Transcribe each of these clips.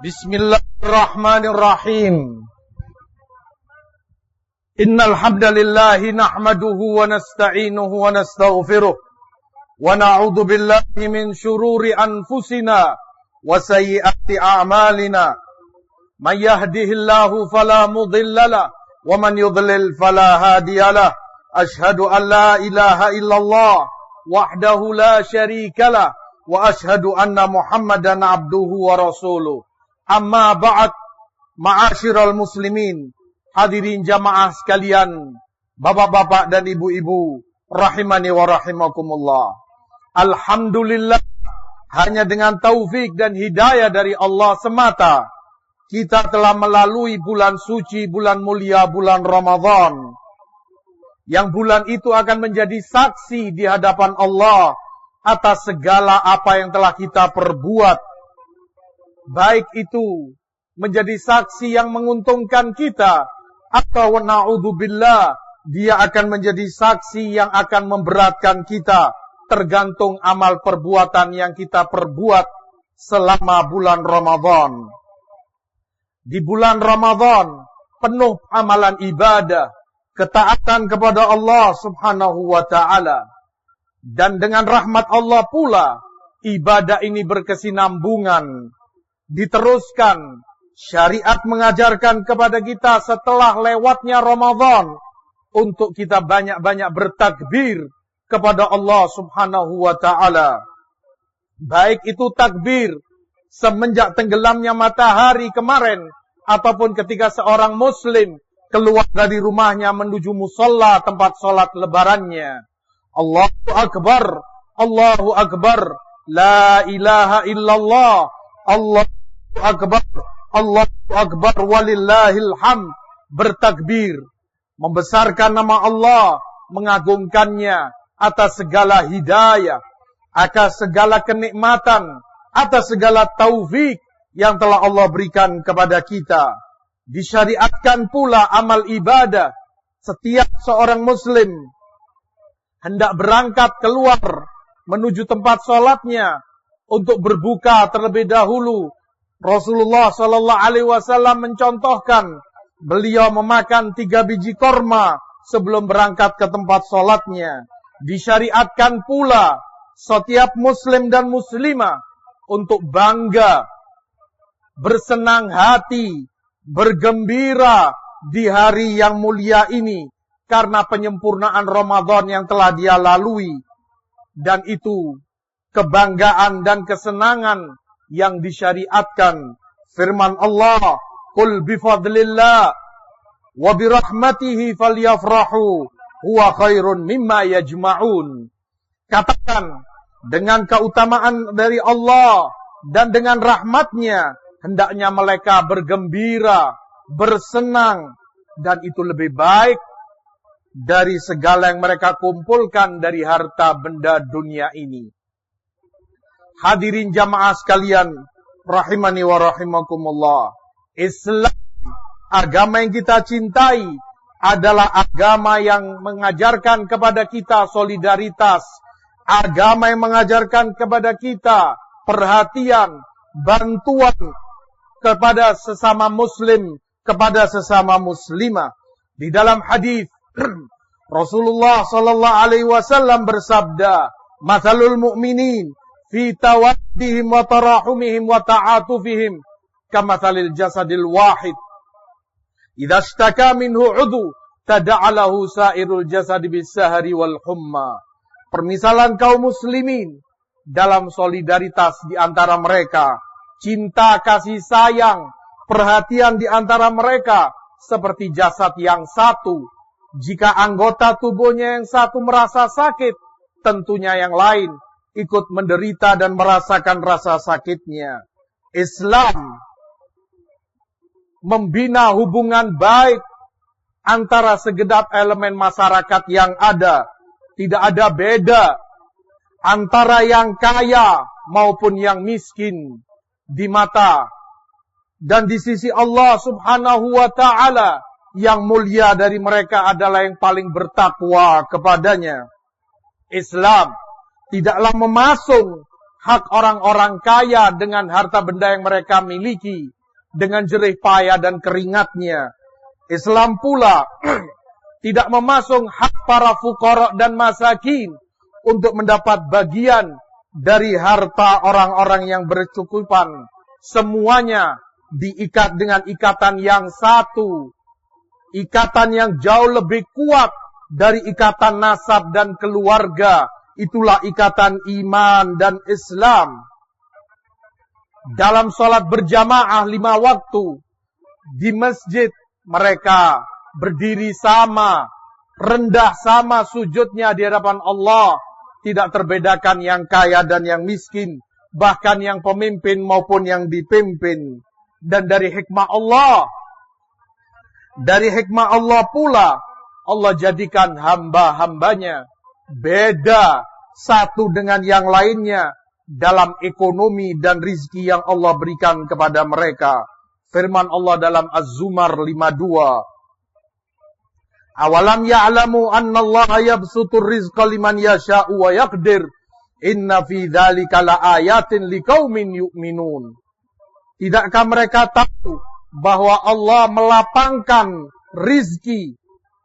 Bismillahirrahmanirrahim. Innal hamdalillahi nahmaduhu wa nasta'inuhu wa nastaghfiruh wa na'udzu billahi min shururi anfusina wa sayyiati a'malina. May yahdihillahu fala mudhillalah wa man yudlil fala hadiyalah. Ashhadu an la ilaha illallah wahdahu la syarikalah wa ashhadu anna Muhammadan abduhu wa rasuluh. Amma ba'd, ma'asyiral muslimin, hadirin jamaah sekalian, bapak-bapak dan ibu-ibu, rahimani wa rahimakumullah. Alhamdulillah, hanya dengan taufik dan hidayah dari Allah semata, kita telah melalui bulan suci, bulan mulia, bulan Ramadan. Yang bulan itu akan menjadi saksi di hadapan Allah atas segala apa yang telah kita perbuat. Baik itu menjadi saksi yang menguntungkan kita, atau na'udzubillah, dia akan menjadi saksi yang akan memberatkan kita, tergantung amal perbuatan yang kita perbuat selama bulan Ramadan. Di bulan Ramadan penuh amalan ibadah, ketaatan kepada Allah subhanahu wa ta'ala. Dan dengan rahmat Allah pula, ibadah ini berkesinambungan. Diteruskan, syariat mengajarkan kepada kita setelah lewatnya Ramadan untuk kita banyak-banyak bertakbir kepada Allah subhanahu wa ta'ala. Baik itu takbir semenjak tenggelamnya matahari kemarin, ataupun ketika seorang muslim keluar dari rumahnya menuju musalla tempat sholat lebarannya. Allahu Akbar, Allahu Akbar, la ilaha illallah, Allahu Akbar, Allahu Akbar, walillahil hamd. Bertakbir, membesarkan nama Allah, mengagungkannya atas segala hidayah, atas segala kenikmatan, atas segala taufik yang telah Allah berikan kepada kita. Disyariatkan pula amal ibadah. Setiap seorang muslim hendak berangkat keluar menuju tempat sholatnya untuk berbuka terlebih dahulu. Rasulullah sallallahu alaihi wasallam mencontohkan beliau memakan 3 biji korma sebelum berangkat ke tempat sholatnya. Disyariatkan pula setiap muslim dan muslimah untuk bangga, bersenang hati, bergembira di hari yang mulia ini karena penyempurnaan Ramadan yang telah dia lalui. Dan itu kebanggaan dan kesenangan yang disyariatkan. Firman Allah, "Qul bifadlillah wa birahmatihi falyafrahu huwa khairun mimma yajma'un." Katakan, dengan keutamaan dari Allah dan dengan rahmatnya, hendaknya mereka bergembira, bersenang, dan itu lebih baik dari segala yang mereka kumpulkan dari harta benda dunia ini. Hadirin jamaah sekalian, rahimani wa rahimakumullah. Islam, agama yang kita cintai, adalah agama yang mengajarkan kepada kita solidaritas, agama yang mengajarkan kepada kita perhatian, bantuan kepada sesama muslim, kepada sesama muslimah. Di dalam hadis Rasulullah sallallahu alaihi wasallam bersabda, "Matsalul mu'minin fi tawaddihim wa tarahumihim wa ta'atufihim kamatsalil jasadil wahid. Idza ishtaka minhu 'udhu tada'alahu sa'irul jasadi bis-sahri wal humma." Permisalan kaum muslimin dalam solidaritas di antara mereka, cinta kasih sayang, perhatian di antara mereka seperti jasad yang satu. Jika anggota tubuhnya yang satu merasa sakit, tentunya yang lain ikut menderita dan merasakan rasa sakitnya. Islam membina hubungan baik antara segenap elemen masyarakat yang ada. Tidak ada beda antara yang kaya maupun yang miskin di mata dan di sisi Allah subhanahu wa ta'ala. Yang mulia dari mereka adalah yang paling bertakwa kepadanya. Islam tidaklah memasung hak orang-orang kaya dengan harta benda yang mereka miliki, dengan jerih payah dan keringatnya. Islam pula tidak memasung hak para fuqara dan masakin untuk mendapat bagian dari harta orang-orang yang bercukupan. Semuanya diikat dengan ikatan yang satu. Ikatan yang jauh lebih kuat dari ikatan nasab dan keluarga. Itulah ikatan iman dan Islam. Dalam sholat berjamaah 5 waktu di masjid, mereka berdiri sama, rendah sama sujudnya di hadapan Allah. Tidak terbedakan yang kaya dan yang miskin, bahkan yang pemimpin maupun yang dipimpin. Dan dari hikmah Allah pula, Allah jadikan hamba-hambanya beda satu dengan yang lainnya dalam ekonomi dan rizki yang Allah berikan kepada mereka. Firman Allah dalam Az-Zumar 52. Awalam ya'lamu anna Allah yabsutur rizqa liman yasha'u wa yaqdir. Inna fi dzalika laayatin liqaumin yu'minun. Tidakkah mereka tahu bahwa Allah melapangkan rizki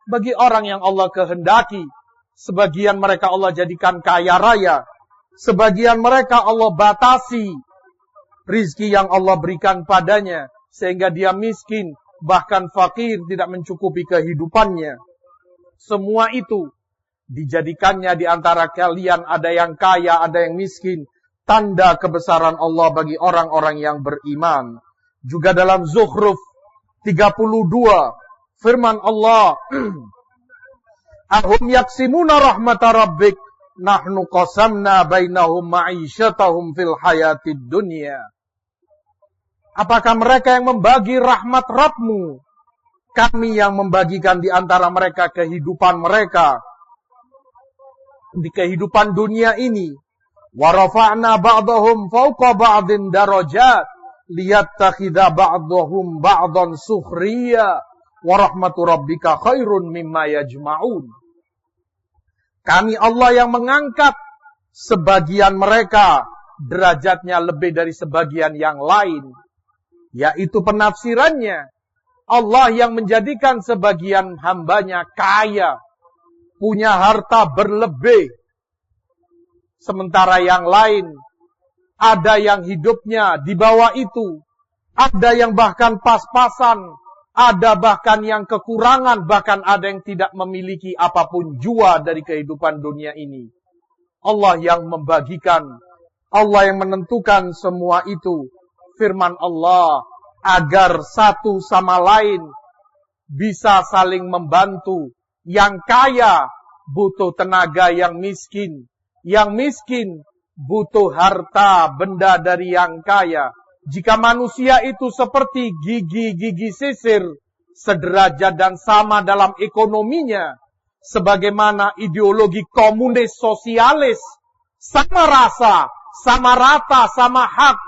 bagi orang yang Allah kehendaki? Sebagian mereka Allah jadikan kaya raya. Sebagian mereka Allah batasi rizki yang Allah berikan padanya, sehingga dia miskin, bahkan fakir, tidak mencukupi kehidupannya. Semua itu dijadikannya di antara kalian ada yang kaya, ada yang miskin. Tanda kebesaran Allah bagi orang-orang yang beriman. Juga dalam Zukhruf 32, firman Allah, Ahum yaksimuna rahmata rabbik, nahnu qasamna bainahum ma'isyatahum fil hayatid dunya. Apakah mereka yang membagi rahmat Rabbmu? Kami yang membagikan di antara mereka kehidupan mereka di kehidupan dunia ini. Wa rafa'na ba'dahum fawqa ba'din darajat liyattakhidha ba'dahum ba'dan sukhriya wa rahmatu rabbika khairun mimma yajma'un. Kami Allah yang mengangkat sebagian mereka derajatnya lebih dari sebagian yang lain. Yaitu penafsirannya, Allah yang menjadikan sebagian hambanya kaya, punya harta berlebih. Sementara yang lain, ada yang hidupnya di bawah itu. Ada yang bahkan pas-pasan. Ada bahkan yang kekurangan. Bahkan ada yang tidak memiliki apapun jua dari kehidupan dunia ini. Allah yang membagikan. Allah yang menentukan semua itu. Firman Allah, agar satu sama lain bisa saling membantu. Yang kaya butuh tenaga yang miskin. Yang miskin butuh harta benda dari yang kaya. Jika manusia itu seperti gigi-gigi sisir, sederajat dan sama dalam ekonominya, sebagaimana ideologi komunis sosialis, sama rasa, sama rata, sama hak.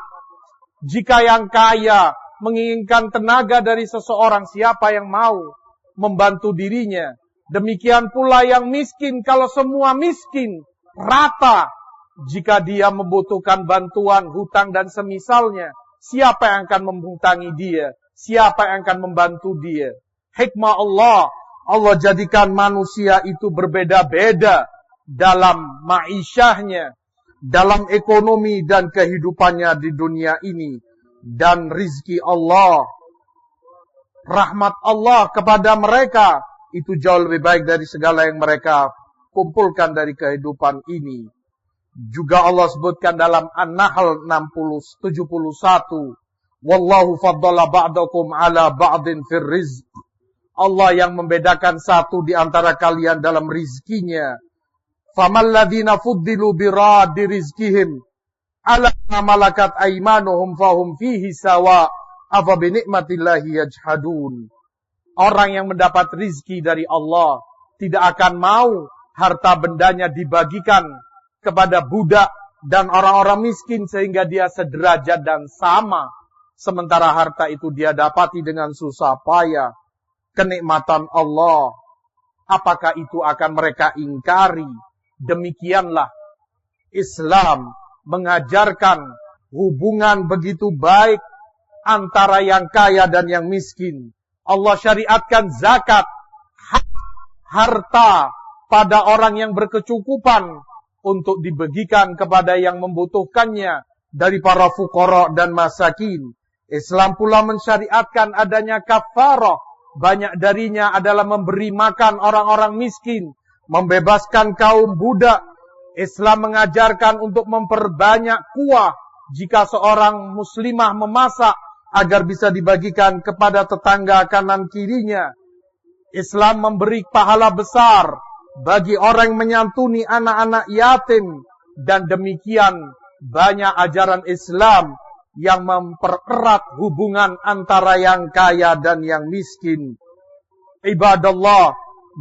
Jika yang kaya menginginkan tenaga dari seseorang, siapa yang mau membantu dirinya? Demikian pula yang miskin, kalau semua miskin, rata. Jika dia membutuhkan bantuan, hutang dan semisalnya, siapa yang akan menghutangi dia? Siapa yang akan membantu dia? Hikmah Allah, Allah jadikan manusia itu berbeda-beda dalam ma'isyahnya, dalam ekonomi dan kehidupannya di dunia ini. Dan rizki Allah, rahmat Allah kepada mereka, itu jauh lebih baik dari segala yang mereka kumpulkan dari kehidupan ini. Juga Allah sebutkan dalam An-Nahl 71, Wallahu faddala ba'dakum ala ba'din fir rizq. Allah yang membedakan satu di antara kalian dalam rizkinya. Famal ladzina fuddilu biradi rizkihim ala malakat aymanuhum fahum fihi sawa afa bi ni'matillahi yajhadun. Orang yang mendapat rizki dari Allah tidak akan mau harta bendanya dibagikan kepada budak dan orang-orang miskin sehingga dia sederajat dan sama. Sementara harta itu dia dapati dengan susah payah. Kenikmatan Allah. Apakah itu akan mereka ingkari? Demikianlah Islam mengajarkan hubungan begitu baik antara yang kaya dan yang miskin. Allah syariatkan zakat, hak harta pada orang yang berkecukupan untuk dibagikan kepada yang membutuhkannya dari para fuqara dan masakin. Islam pula mensyariatkan adanya kafarah. Banyak darinya adalah memberi makan orang-orang miskin, membebaskan kaum budak. Islam mengajarkan untuk memperbanyak kuah jika seorang muslimah memasak agar bisa dibagikan kepada tetangga kanan kirinya. Islam memberi pahala besar bagi orang yang menyantuni anak-anak yatim. Dan demikian banyak ajaran Islam yang mempererat hubungan antara yang kaya dan yang miskin. Ibadallah,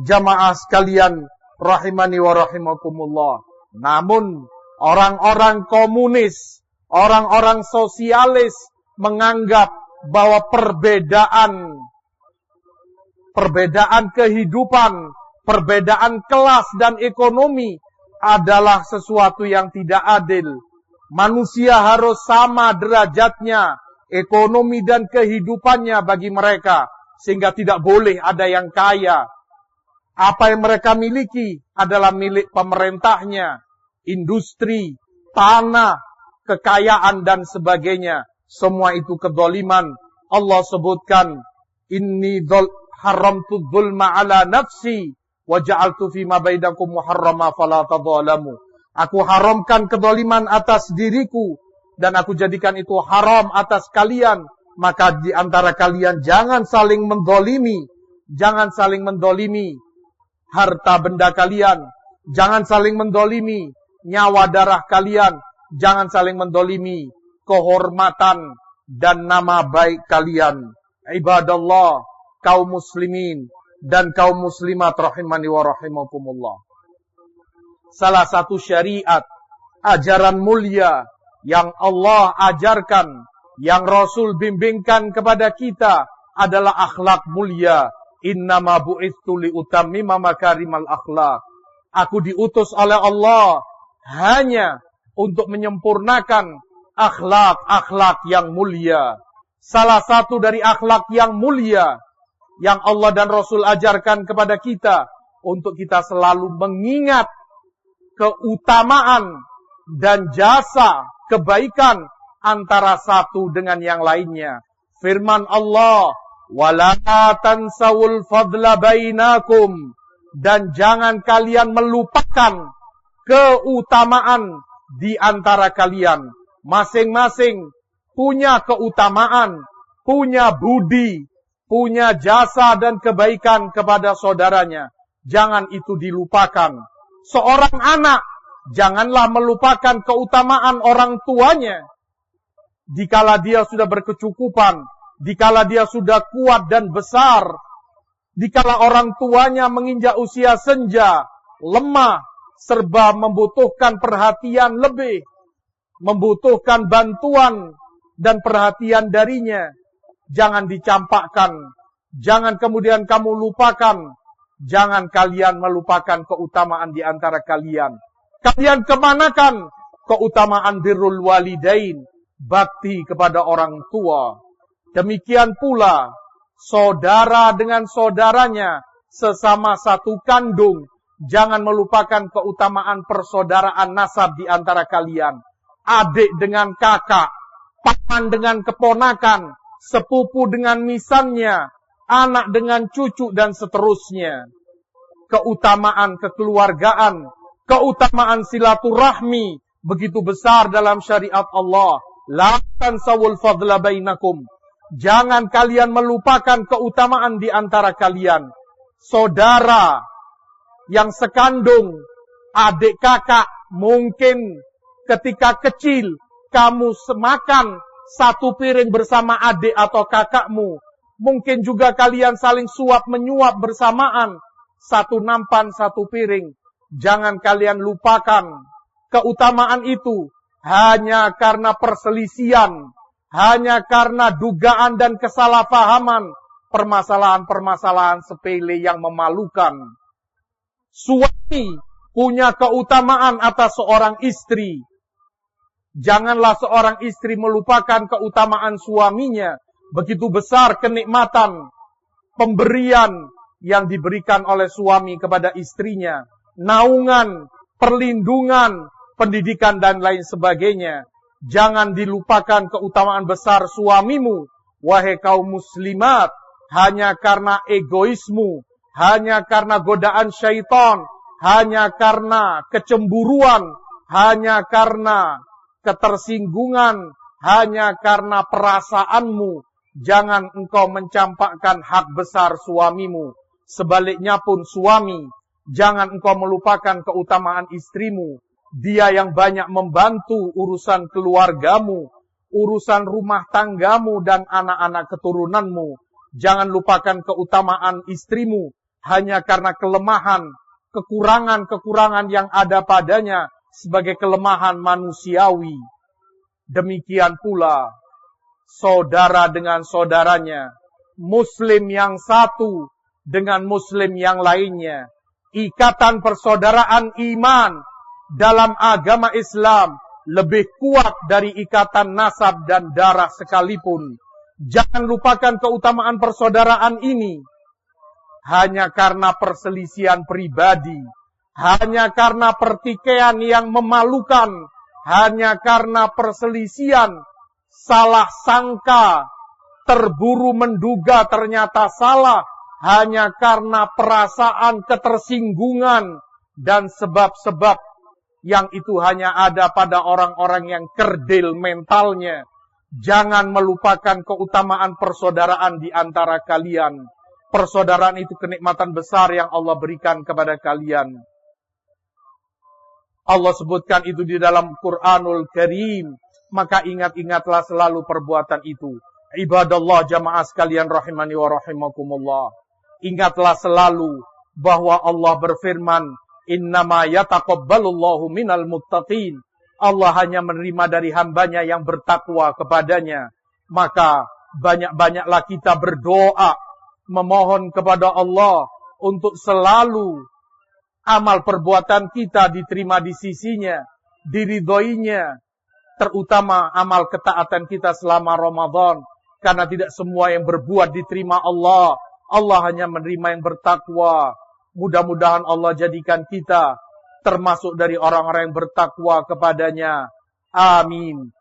jamaah sekalian, rahimani wa rahimakumullah. Namun, orang-orang komunis, orang-orang sosialis menganggap bahwa perbedaan kehidupan, perbedaan kelas dan ekonomi adalah sesuatu yang tidak adil. Manusia harus sama derajatnya, ekonomi dan kehidupannya bagi mereka, sehingga tidak boleh ada yang kaya. Apa yang mereka miliki adalah milik pemerintahnya, industri, tanah, kekayaan dan sebagainya. Semua itu kedzaliman. Allah sebutkan, inni haramtu dzulma ala nafsi wa ja'altu fima bainakum muharrama fala tadzalamu. Aku haramkan kedzaliman atas diriku dan aku jadikan itu haram atas kalian. Maka di antara kalian jangan saling menzalimi, jangan saling mendolimi harta benda kalian, jangan saling mendolimi nyawa darah kalian, jangan saling mendolimi kehormatan dan nama baik kalian. Ibadallah, kaum muslimin dan kaum muslimat rahimani wa rahimakumullah. Salah satu syariat, ajaran mulia yang Allah ajarkan, yang Rasul bimbingkan kepada kita adalah akhlak mulia. Innama bu'ithu liutammima makarimal akhlak. Aku diutus oleh Allah hanya untuk menyempurnakan akhlak-akhlak yang mulia. Salah satu dari akhlak yang mulia yang Allah dan Rasul ajarkan kepada kita, untuk kita selalu mengingat keutamaan dan jasa kebaikan antara satu dengan yang lainnya. Firman Allah, wala tansawul fadla bainakum, dan jangan kalian melupakan keutamaan di antara kalian. Masing-masing punya keutamaan, punya budi, punya jasa dan kebaikan kepada saudaranya. Jangan itu dilupakan. Seorang anak, janganlah melupakan keutamaan orang tuanya. Dikala dia sudah berkecukupan, dikala dia sudah kuat dan besar, dikala orang tuanya menginjak usia senja, lemah, serba membutuhkan perhatian lebih, membutuhkan bantuan dan perhatian darinya, jangan dicampakkan, jangan kemudian kamu lupakan, jangan kalian melupakan keutamaan di antara kalian. Kalian kemanakan keutamaan birrul walidain, bakti kepada orang tua. Demikian pula saudara dengan saudaranya, sesama satu kandung. Jangan melupakan keutamaan persaudaraan nasab di antara kalian. Adik dengan kakak, paman dengan keponakan, sepupu dengan misannya, anak dengan cucu dan seterusnya. Keutamaan kekeluargaan, keutamaan silaturahmi begitu besar dalam syariat Allah. La tansawul fadla bainakum. Jangan kalian melupakan keutamaan di antara kalian. Saudara yang sekandung, adik kakak, mungkin ketika kecil kamu semakan satu piring bersama adik atau kakakmu. Mungkin juga kalian saling suap menyuap bersamaan, satu nampan, satu piring. Jangan kalian lupakan keutamaan itu hanya karena perselisihan, hanya karena dugaan dan kesalahpahaman, permasalahan-permasalahan sepele yang memalukan. Suami punya keutamaan atas seorang istri. Janganlah seorang istri melupakan keutamaan suaminya. Begitu besar kenikmatan pemberian yang diberikan oleh suami kepada istrinya. Naungan, perlindungan, pendidikan dan lain sebagainya. Jangan dilupakan keutamaan besar suamimu, wahai kaum muslimat, hanya karena egoismu, hanya karena godaan syaitan, hanya karena kecemburuan, hanya karena ketersinggungan, hanya karena perasaanmu. Jangan engkau mencampakkan hak besar suamimu. Sebaliknya pun suami, jangan engkau melupakan keutamaan istrimu. Dia yang banyak membantu urusan keluargamu, urusan rumah tanggamu dan anak-anak keturunanmu. Jangan lupakan keutamaan istrimu hanya karena kelemahan, kekurangan-kekurangan yang ada padanya sebagai kelemahan manusiawi. Demikian pula saudara dengan saudaranya, muslim yang satu dengan muslim yang lainnya. Ikatan persaudaraan iman dalam agama Islam lebih kuat dari ikatan nasab dan darah sekalipun. Jangan lupakan keutamaan persaudaraan ini hanya karena perselisihan pribadi, hanya karena pertikaian yang memalukan, hanya karena perselisihan salah sangka, terburu menduga ternyata salah, hanya karena perasaan ketersinggungan dan sebab-sebab yang itu hanya ada pada orang-orang yang kerdil mentalnya. Jangan melupakan keutamaan persaudaraan di antara kalian. Persaudaraan itu kenikmatan besar yang Allah berikan kepada kalian. Allah sebutkan itu di dalam Quranul Karim. Maka ingat-ingatlah selalu perbuatan itu. Ibadallah jamaah sekalian rahimani wa rahimakumullah. Ingatlah selalu bahwa Allah berfirman, innama yataqabbalullahu minal muttaqin. Allah hanya menerima dari hambanya yang bertakwa kepadanya. Maka banyak-banyaklah kita berdoa, memohon kepada Allah untuk selalu amal perbuatan kita diterima di sisinya, diridhoinya, terutama amal ketaatan kita selama Ramadan. Karena tidak semua yang berbuat diterima Allah. Allah hanya menerima yang bertakwa. Mudah-mudahan Allah jadikan kita termasuk dari orang-orang yang bertakwa kepadanya. Amin.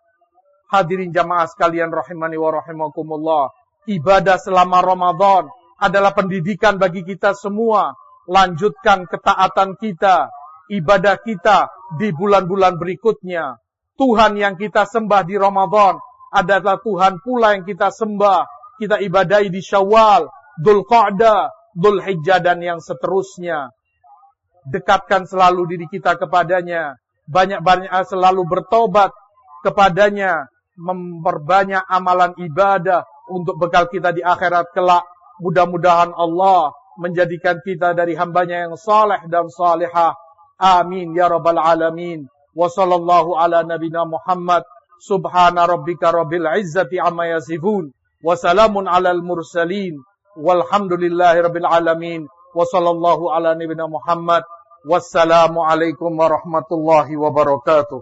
Hadirin jamaah sekalian rahimani wa rahimakumullah. Ibadah selama Ramadan adalah pendidikan bagi kita semua. Lanjutkan ketaatan kita, ibadah kita di bulan-bulan berikutnya. Tuhan yang kita sembah di Ramadan adalah Tuhan pula yang kita sembah, kita ibadahi di Syawal, Dzulqa'dah, Dzulhijjah dan yang seterusnya. Dekatkan selalu diri kita kepadanya, banyak-banyak selalu bertobat kepadanya, memperbanyak amalan ibadah untuk bekal kita di akhirat kelak. Mudah-mudahan Allah menjadikan kita dari hambanya yang saleh dan salihah. Amin ya rabbal alamin. Wa sallallahu ala nabina Muhammad. Subhana rabbika rabbil izzati amma yasifun. Wa salamun alal mursalin. Walhamdulillahi rabbil alamin. Wa sallallahu ala nabina Muhammad. Wassalamu alaikum warahmatullahi wabarakatuh.